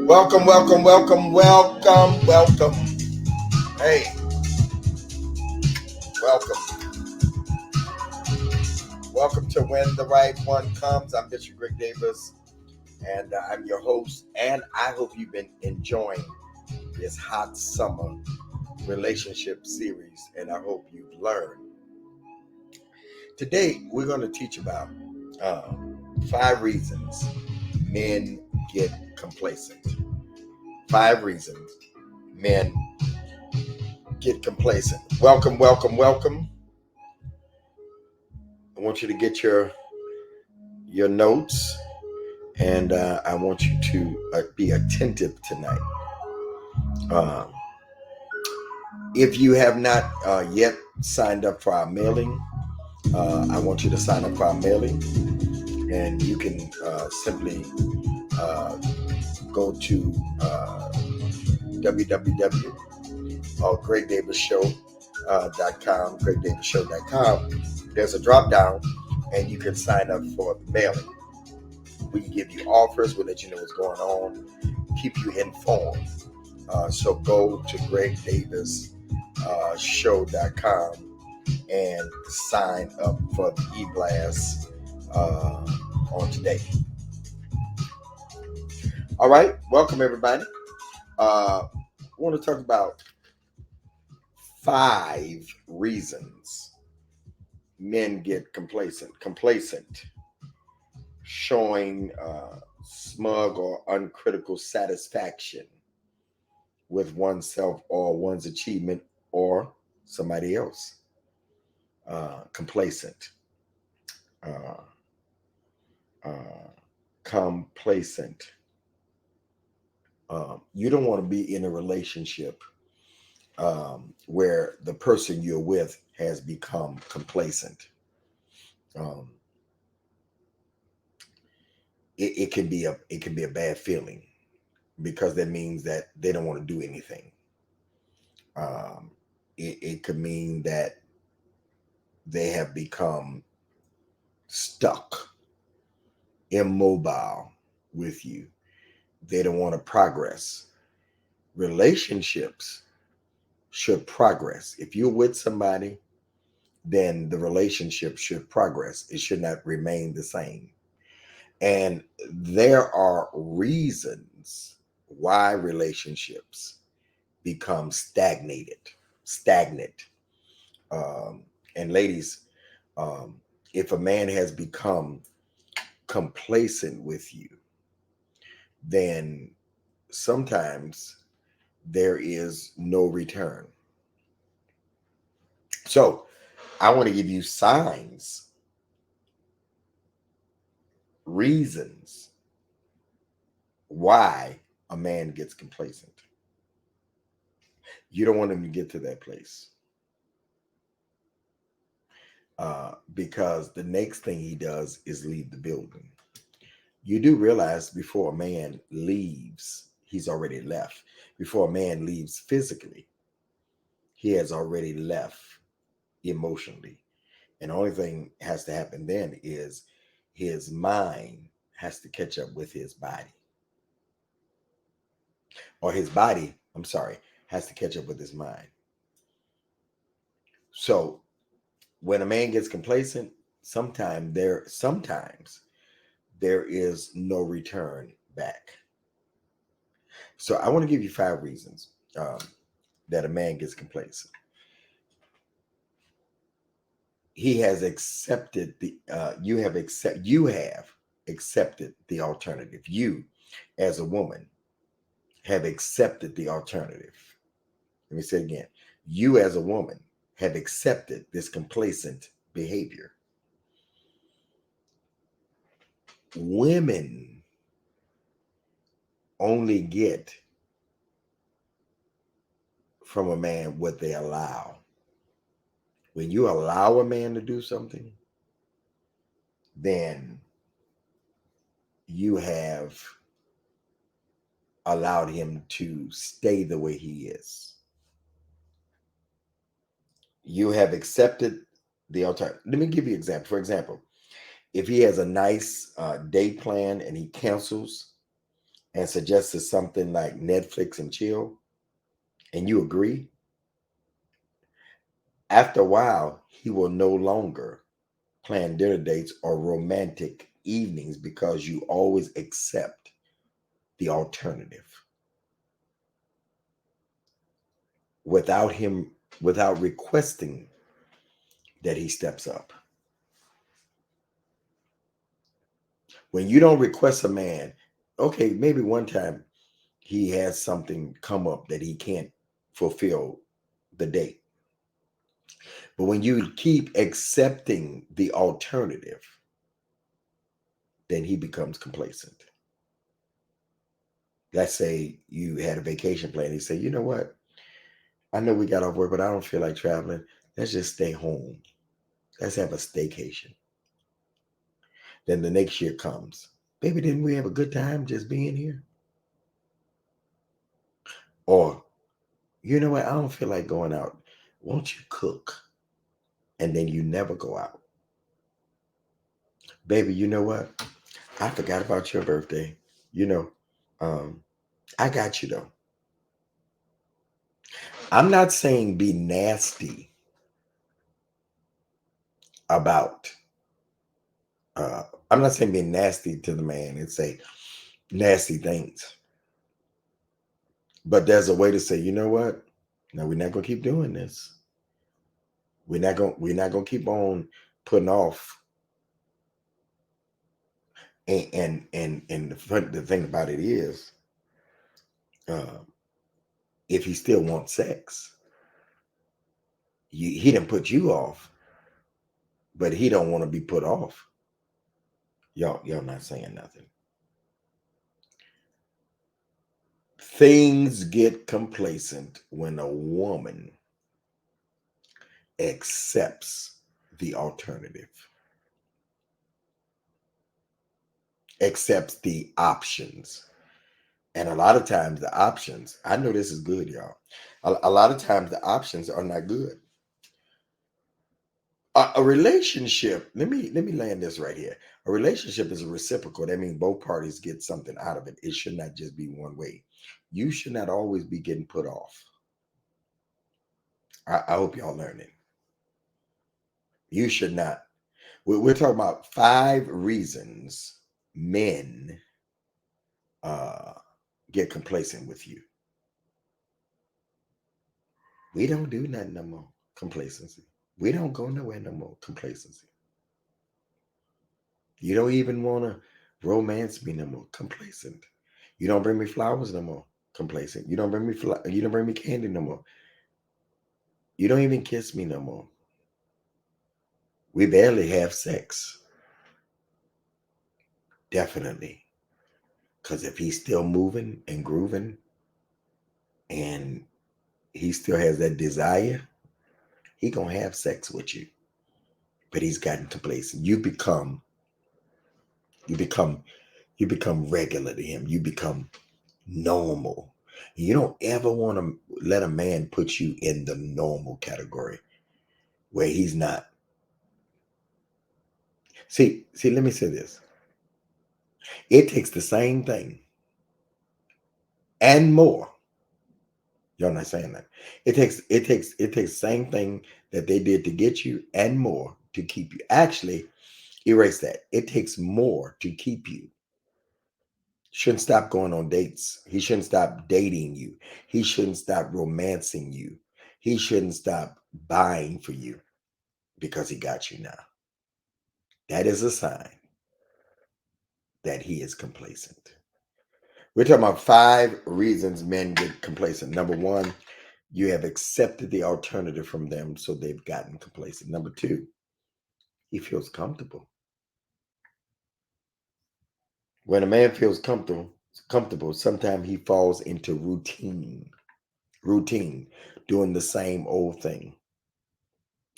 Welcome, welcome, welcome, welcome, welcome. Hey, welcome. Welcome to When the Right One Comes. I'm Bishop Greg Davis, and I'm your host. And I hope you've been enjoying this hot summer relationship series, and I hope you've learned. Today, we're going to teach about 5 reasons men get complacent. 5 reasons men get complacent. Welcome, welcome, welcome. I want you to get your notes, and I want you to be attentive tonight. If you have not yet signed up for our mailing, I want you to sign up for our mailing, and you can simply go to www.gregdavisshow.com, gregdavisshow.com. There's a drop down, and you can sign up for the mailing. We can give you offers. We'll let you know what's going on, keep you informed. So go to gregdavisshow.com and sign up for the e-blast on today. All right, welcome everybody. I want to talk about 5 reasons men get complacent, showing smug or uncritical satisfaction with oneself or one's achievement or somebody else. Complacent. Complacent. You don't want to be in a relationship where the person you're with has become complacent. It can be a bad feeling, because that means that they don't want to do anything. It could mean that they have become stuck, immobile with you. They don't want to progress. Relationships should progress. If you're with somebody, then the relationship should progress. It should not remain the same. And there are reasons why relationships become stagnant. And ladies, if a man has become complacent with you, then sometimes there is no return. So I want to give you signs, reasons why a man gets complacent. You don't want him to get to that place, because the next thing he does is leave the building. You do realize before a man leaves, he's already left. Before a man leaves physically, he has already left emotionally. And the only thing has to happen then is his mind has to catch up with his body. Or his body, has to catch up with his mind. So when a man gets complacent, sometimes there is no return back. So I want to give you 5 reasons that a man gets complacent. He has accepted you have accepted the alternative. You, as a woman, have accepted the alternative. Let me say it again. You, as a woman, have accepted this complacent behavior. Women only get from a man what they allow. When you allow a man to do something, then you have allowed him to stay the way he is. You have accepted the alternative. Let me give you an example. For example, if he has a nice day plan and he cancels and suggested something like Netflix and chill, and you agree, after a while, he will no longer plan dinner dates or romantic evenings because you always accept the alternative without him, without requesting that he steps up. When you don't request a man, okay, maybe one time he has something come up that he can't fulfill the date. But when you keep accepting the alternative, then he becomes complacent. Let's say you had a vacation plan. He say, you know what? I know we got off work, but I don't feel like traveling. Let's just stay home. Let's have a staycation. Then the next year comes. Baby, didn't we have a good time just being here? Or, you know what? I don't feel like going out. Won't you cook? And then you never go out. Baby, you know what? I forgot about your birthday. You know, um, I got you though. I'm not saying be nasty about, I'm not saying be nasty to the man and say nasty things. But there's a way to say, you know what? No, we're not gonna keep doing this. We're not gonna keep on putting off. And the thing about it is, uh, if he still wants sex, he didn't put you off, but he don't want to be put off. Y'all not saying nothing. Things get complacent when a woman accepts the alternative, accepts the options. And a lot of times the options, I know this is good, y'all. A lot of times the options are not good. A relationship, let me land this right here. A relationship is a reciprocal. That means both parties get something out of it. It should not just be one way. You should not always be getting put off. I hope y'all learn it. You should not. We're talking about 5 reasons men uh, get complacent with you. We don't do nothing no more. Complacency. We don't go nowhere no more. Complacency. You don't even want to romance me no more. Complacent. You don't bring me flowers no more. Complacent. You don't bring me candy no more. You don't even kiss me no more. We barely have sex. Definitely. Because if he's still moving and grooving and he still has that desire, he gonna have sex with you. But he's gotten complacent. You become, you become regular to him. You become normal. You don't ever want to let a man put you in the normal category where he's not. See, let me say this. It takes the same thing and more. Y'all not saying that. It takes the same thing that they did to get you and more to keep you. Actually, erase that. It takes more to keep you. Shouldn't stop going on dates. He shouldn't stop dating you. He shouldn't stop romancing you. He shouldn't stop buying for you because he got you now. That is a sign that he is complacent. We're talking about 5 reasons men get complacent. Number one, you have accepted the alternative from them, so they've gotten complacent. Number two, he feels comfortable. When a man feels comfortable, sometimes he falls into routine, doing the same old thing.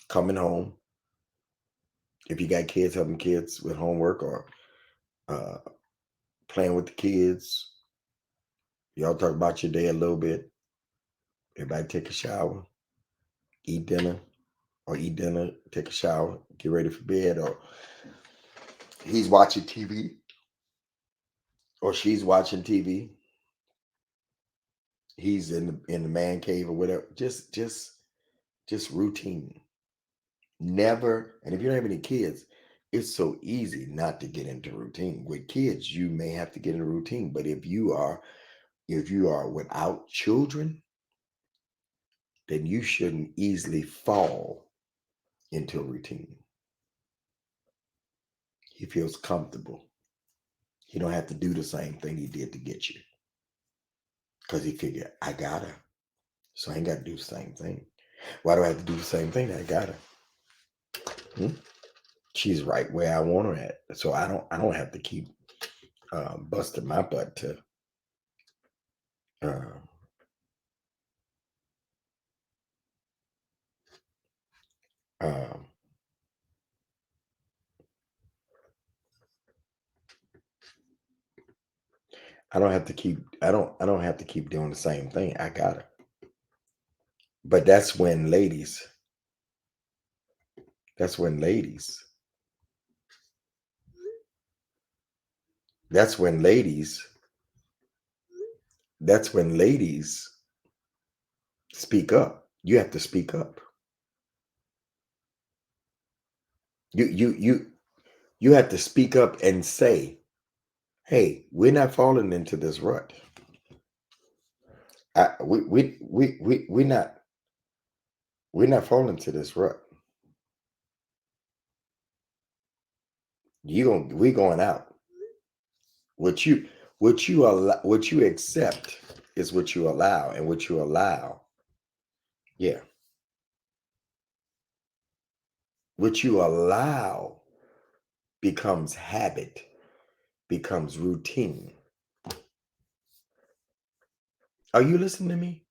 Coming home, if you got kids, helping kids with homework or uh, playing with the kids. Y'all talk about your day a little bit. Everybody take a shower, eat dinner, take a shower, get ready for bed, or he's watching TV, or she's watching TV. He's in the man cave or whatever. Just routine. Never. And if you don't have any kids, it's so easy not to get into routine. With kids, you may have to get into routine, but if you are without children, then you shouldn't easily fall into a routine. He feels comfortable. He don't have to do the same thing he did to get you. Because he figured, I got her. So I ain't got to do the same thing. Why do I have to do the same thing? I got her. She's right where I want her at. So I don't have to keep busting my butt to um, I don't have to keep I don't have to keep doing the same thing. I got her. But that's when ladies that's when ladies that's when ladies that's when ladies speak up. You have to speak up. You have to speak up and say, hey, we're not falling into this rut. We're not falling into this rut. We're going out. What you accept is what you allow, and what you allow, yeah. What you allow becomes habit, becomes routine. Are you listening to me?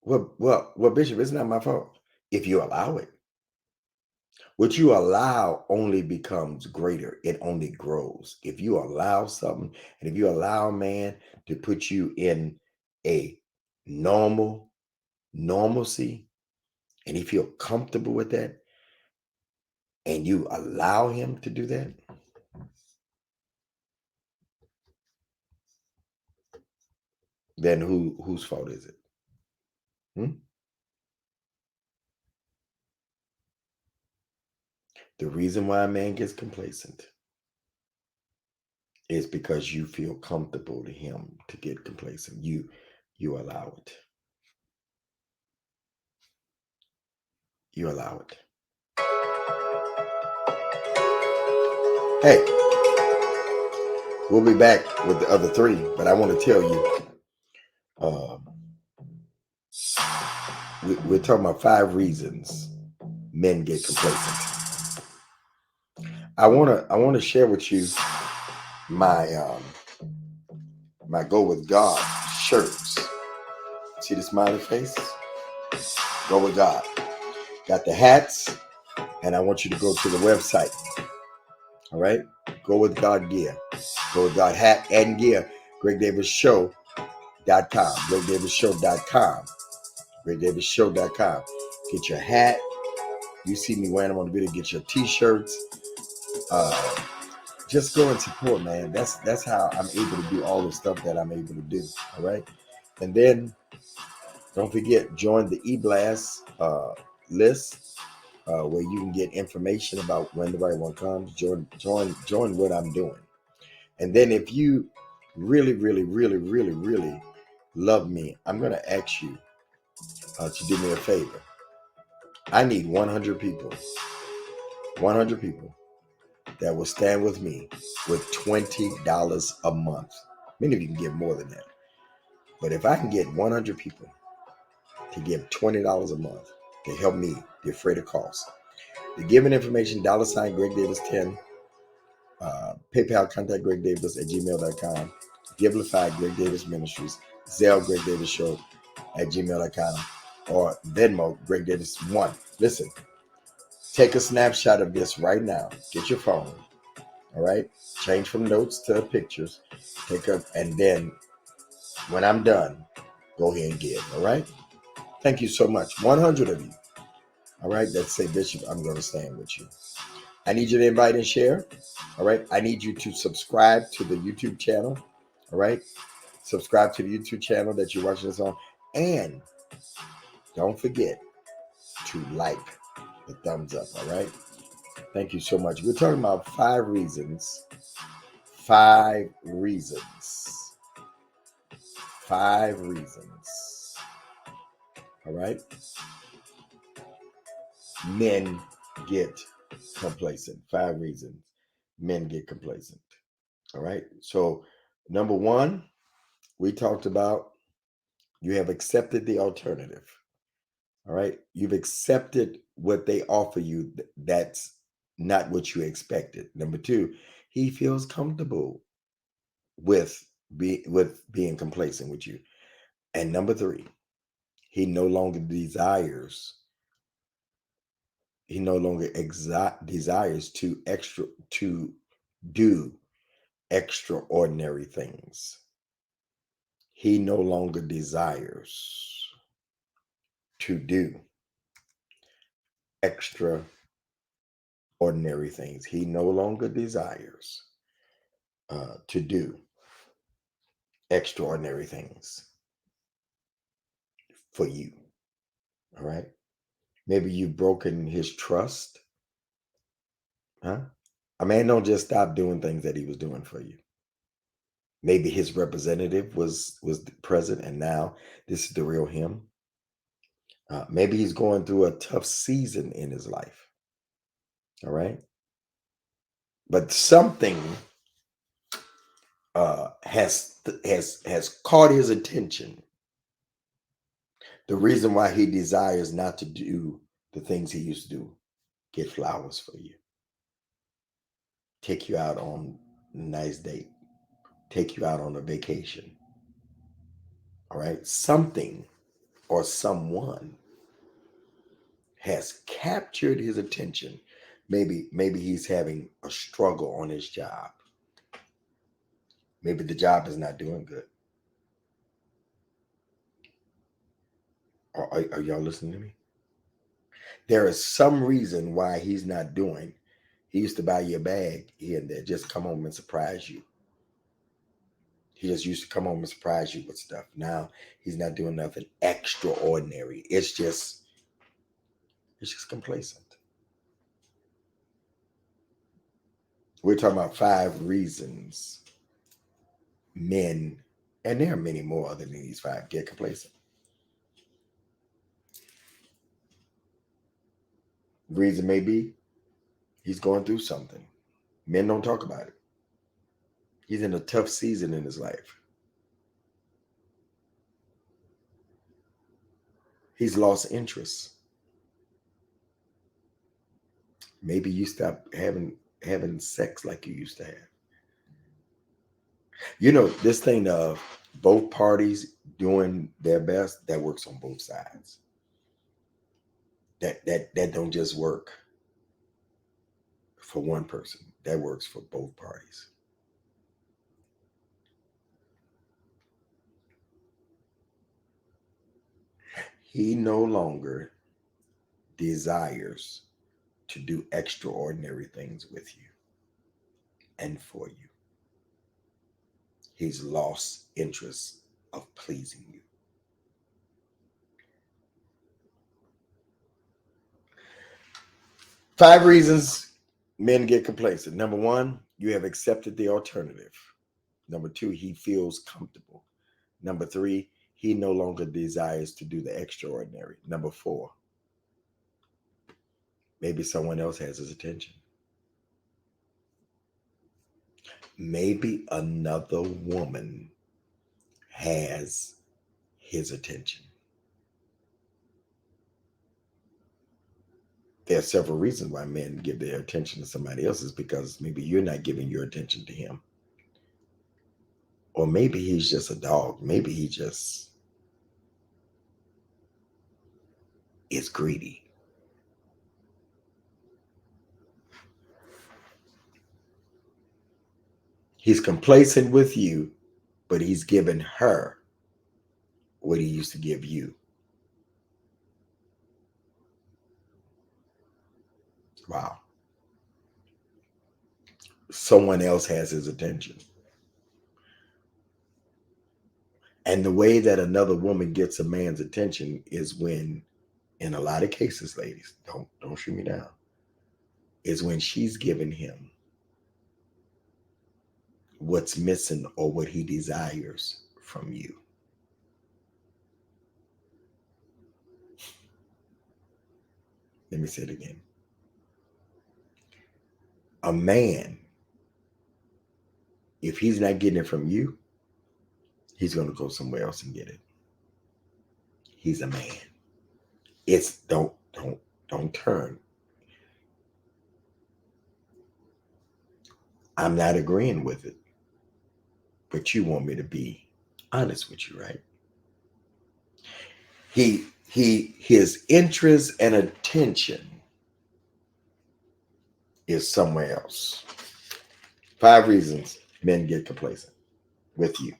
Well, Bishop, it's not my fault. If you allow it, what you allow only becomes greater. It only grows. If you allow something, and if you allow a man to put you in a normalcy, and he feel comfortable with that, and you allow him to do that, then whose fault is it? The reason why a man gets complacent is because you feel comfortable to him to get complacent. You allow it. You allow it. Hey, we'll be back with the other three, but I want to tell you, we're talking about 5 reasons men get complacent. I want to share with you my my Go With God shirts. See the smiley face? Go With God. Got the hats, and I want you to go to the website. All right? Go With God gear. Go With God hat and gear. GregDavisShow.com. GregDavisShow.com. GregDavisShow.com. Get your hat. You see me wearing them on the video. Get your t-shirts. Just go and support, man. That's how I'm able to do all the stuff that I'm able to do. All right. And then don't forget, join the eBlast list where you can get information about when the right one comes. Join what I'm doing. And then if you really love me, I'm going to ask you to do me a favor. I need 100 people that will stand with me with $20 a month. Many of you can give more than that. But if I can get 100 people to give $20 a month to help me defray the cost, the giving information, $ Greg Davis 10, PayPal, contact Greg Davis at gmail.com, Givelify Greg Davis Ministries, Zelle Greg Davis Show at gmail.com, or Venmo Greg Davis 1. Listen, take a snapshot of this right now. Get your phone. All right. Change from notes to pictures. And then when I'm done, go ahead and give. All right. Thank you so much. 100 of you. All right. That say, Bishop, I'm going to stand with you. I need you to invite and share. All right. I need you to subscribe to the YouTube channel. All right. Subscribe to the YouTube channel that you're watching this on. And don't forget to like the thumbs up. All right. Thank you so much. We're talking about 5 reasons. 5 reasons. 5 reasons. All right. Men get complacent. 5 reasons men get complacent. All right. So, number one, we talked about you have accepted the alternative. All right. You've accepted what they offer you. That's not what you expected. Number two, he feels comfortable with being complacent with you. And number three, he no longer desires. He no longer desires to do extraordinary things. He no longer desires to do extraordinary things. He no longer desires to do extraordinary things for you. All right. Maybe you've broken his trust. Huh? A man don't just stop doing things that he was doing for you. Maybe his representative was present, and now this is the real him. Maybe he's going through a tough season in his life. All right. But something has caught his attention. The reason why he desires not to do the things he used to do, get flowers for you, take you out on a nice date, take you out on a vacation. All right. Something or someone has captured his attention. Maybe he's having a struggle on his job. Maybe the job is not doing good. Are y'all listening to me? There is some reason why he's not doing. He used to buy you a bag here and there, just come home and surprise you. He just used to come home and surprise you with stuff. Now he's not doing nothing extraordinary. It's just complacent. We're talking about 5 reasons men, and there are many more other than these 5, get complacent. Reason may be he's going through something. Men don't talk about it. He's in a tough season in his life. He's lost interest. Maybe you stop having sex like you used to have. You know, this thing of both parties doing their best, that works on both sides. That don't just work for one person. That works for both parties. He no longer desires to do extraordinary things with you and for you. He's lost interest of pleasing you. 5 reasons men get complacent. Number one, you have accepted the alternative. Number two, he feels comfortable. Number three, he no longer desires to do the extraordinary. Number four, maybe someone else has his attention. Maybe another woman has his attention. There are several reasons why men give their attention to somebody else, is because maybe you're not giving your attention to him. Or maybe he's just a dog. Maybe he just is greedy. He's complacent with you, but he's given her what he used to give you. Wow. someone else has his attention. And the way that another woman gets a man's attention is when, in a lot of cases, ladies, don't shoot me down, is when she's giving him what's missing or what he desires from you. Let me say it again. A man, if he's not getting it from you, he's going to go somewhere else and get it. He's a man. It's don't turn. I'm not agreeing with it, but you want me to be honest with you, right? His interest and attention is somewhere else. 5 reasons men get complacent with you.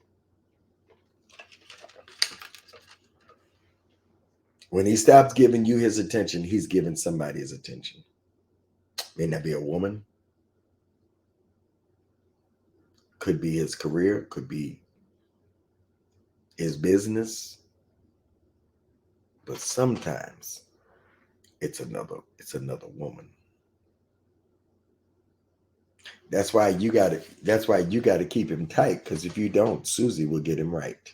When he stops giving you his attention, he's giving somebody his attention. May not be a woman, could be his career, could be his business, but sometimes it's another woman. That's why you gotta keep him tight, because if you don't, Susie will get him right.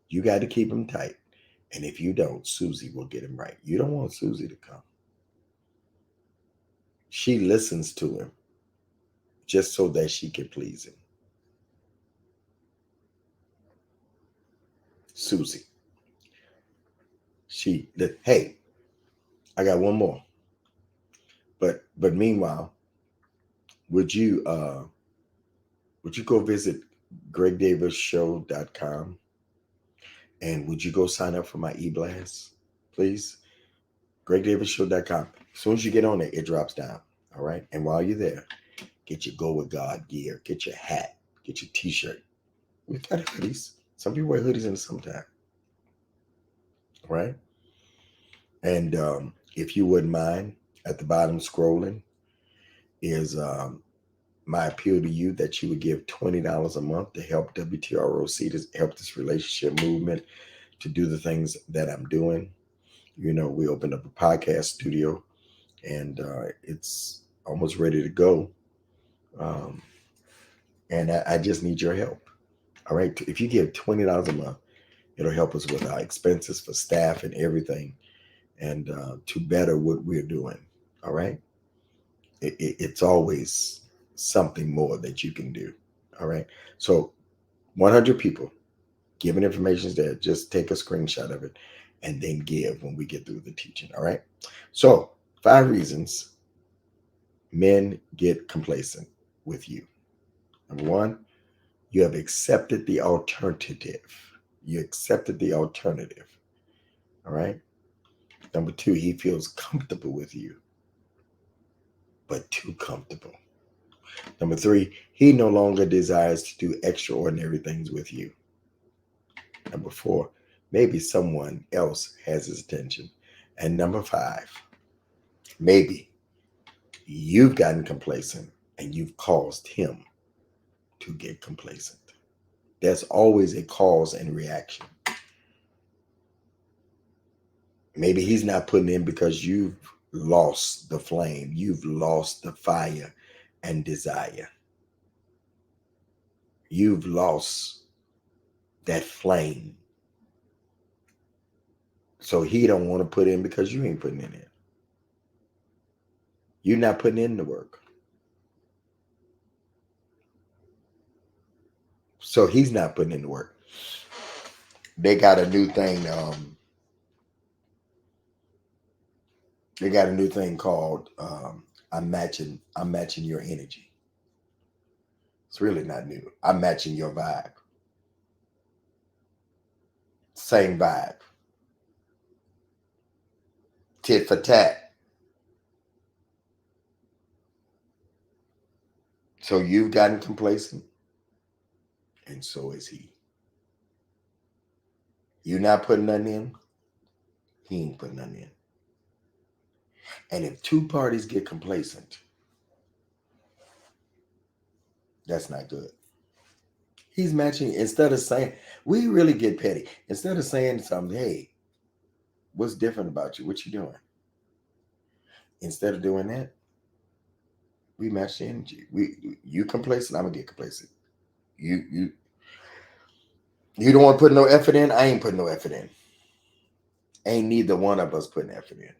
You got to keep him tight. And if you don't, Susie will get him right. You don't want Susie to come. She listens to him just so that she can please him. Susie. Hey, I got one more. But meanwhile, would you go visit gregdavisshow.com, and would you go sign up for my e-blast, please? gregdavisshow.com. As soon as you get on it, it drops down. All right. And while you're there, get your Go With God gear, get your hat, get your t-shirt. We've got hoodies. Some people wear hoodies in the summertime. Right? And if you wouldn't mind, at the bottom scrolling is my appeal to you that you would give $20 a month to help WTROC, to help this relationship movement, to do the things that I'm doing. You know, we opened up a podcast studio, and it's almost ready to go. And I just need your help. All right. If you give $20 a month, it'll help us with our expenses for staff and everything, and to better what we're doing. All right. It's always something more that you can do. All right. So 100 people giving information there. Just take a screenshot of it and then give when we get through the teaching. All right. So 5 reasons men get complacent with you. Number 1, you have accepted the alternative. You accepted the alternative. All right. Number 2, he feels comfortable with you, but too comfortable. Number 3, he no longer desires to do extraordinary things with you. Number 4, maybe someone else has his attention. And number 5, maybe you've gotten complacent and you've caused him to get complacent. There's always a cause and reaction. Maybe he's not putting in because you've lost the flame, you've lost the fire and desire. You've lost that flame. So he don't want to put in because you ain't putting in it. You're not putting in the work. So he's not putting in the work. They got a new thing. They got a new thing called I'm matching your energy. It's really not new. I'm matching your vibe. Same vibe. Tit for tat. So you've gotten complacent, and so is he. You're not putting nothing in, he ain't putting nothing in. And if 2 parties get complacent, That's not good. He's matching, instead of saying, we really get petty. Instead of saying something, hey, what's different about you? What you doing? Instead of doing that, we match the energy. You complacent, I'm gonna get complacent. You don't want to put no effort in, I ain't putting no effort in. Ain't neither one of us putting effort in.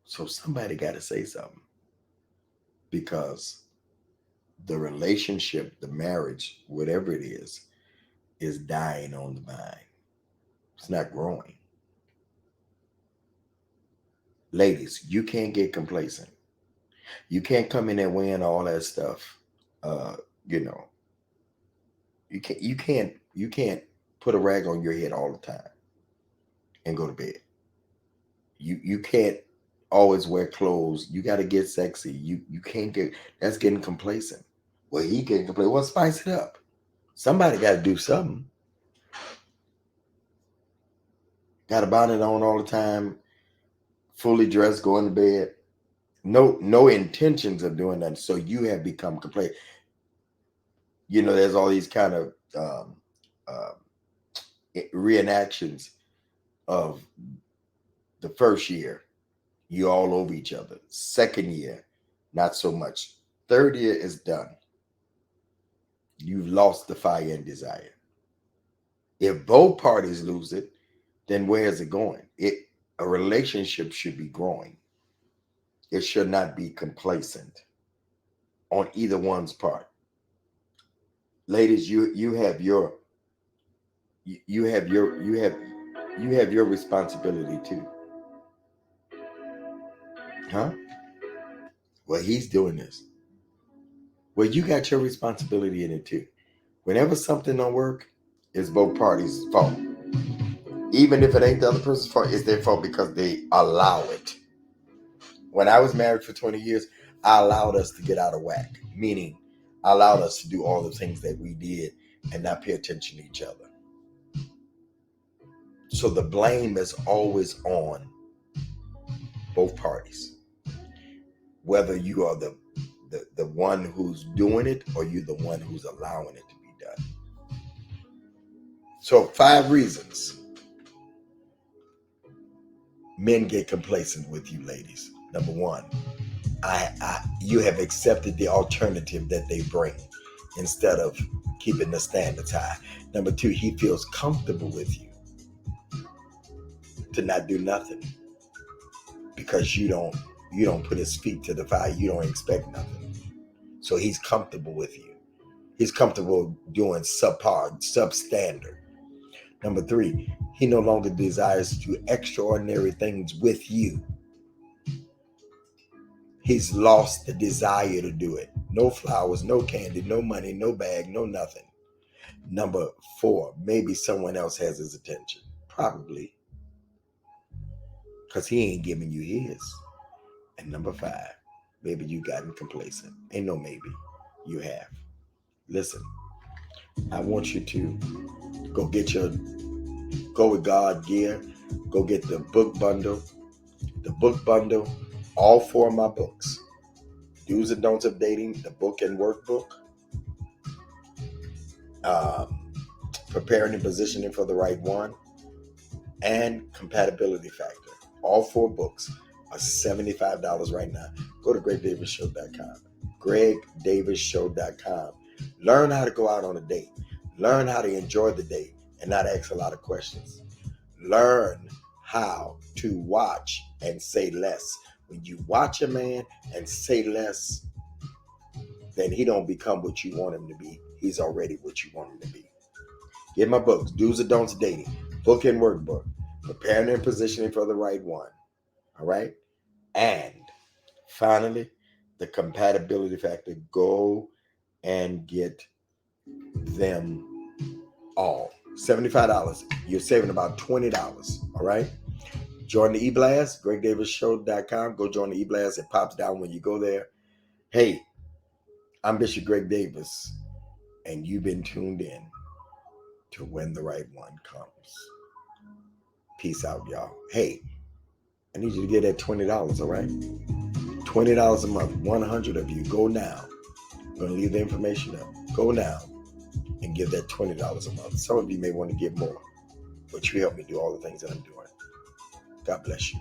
So somebody gotta say something. Because the relationship, the marriage, whatever it is dying on the vine. It's not growing. Ladies, you can't get complacent. You can't come in there weighing all that stuff. Uh, you know, you can't put a rag on your head all the time and go to bed. You can't always wear clothes. You got to get sexy. You can't get, that's getting complacent. Well, he getting complacent. Well, spice it up. Somebody got to do something. Got a bonnet on all the time, fully dressed, going to bed. No intentions of doing that. So you have become complacent. You know, there's all these kind of uh, reenactions of the first year, you all over each other. Second year, not so much. Third year is done. You've lost the fire and desire. If both parties lose it, then where is it going? A relationship should be growing. It should not be complacent on either one's part. Ladies, you have your responsibility too. Huh? Well, he's doing this. Well, you got your responsibility in it too. Whenever something don't work, it's both parties' fault. Even if it ain't the other person's fault, it's their fault because they allow it. When I was married for 20 years, I allowed us to get out of whack. Meaning, I allowed us to do all the things that we did and not pay attention to each other. So the blame is always on both parties. Whether you are the one who's doing it or you're the one who's allowing it to be done. So 5 reasons men get complacent with you, ladies. Number 1, you have accepted the alternative that they bring instead of keeping the standards high. Number 2, he feels comfortable with you to not do nothing because you don't put his feet to the fire. You don't expect nothing. So he's comfortable with you. He's comfortable doing subpar, substandard. Number 3, he no longer desires to do extraordinary things with you. He's lost the desire to do it. No flowers, no candy, no money, no bag, no nothing. Number 4, maybe someone else has his attention. Probably. Because he ain't giving you his. And number 5, maybe you gotten complacent. Ain't no maybe. You have. Listen, I want you to go with God gear. Go get the book bundle. The book bundle, all 4 of my books. Do's and Don'ts of Dating, the book and workbook. Preparing and positioning for the right one. And compatibility factor. All 4 books are $75 right now. Go to gregdavisshow.com. gregdavisshow.com. Learn how to go out on a date. Learn how to enjoy the date and not ask a lot of questions. Learn how to watch and say less. When you watch a man and say less, then he don't become what you want him to be. He's already what you want him to be. Get my books, Do's and Don'ts Dating, book and workbook, preparing and positioning for the right one. All right? And finally, the compatibility factor. Go and get them all. $75. You're saving about $20. All right? Join the eBlast, gregdavisshow.com. Go join the eBlast. It pops down when you go there. Hey, I'm Bishop Greg Davis, and you've been tuned in to When the Right One Comes. Peace out, y'all. Hey, I need you to get that $20, all right? $20 a month. 100 of you, go now. I'm going to leave the information up. Go now and give that $20 a month. Some of you may want to give more, but you help me do all the things that I'm doing. God bless you.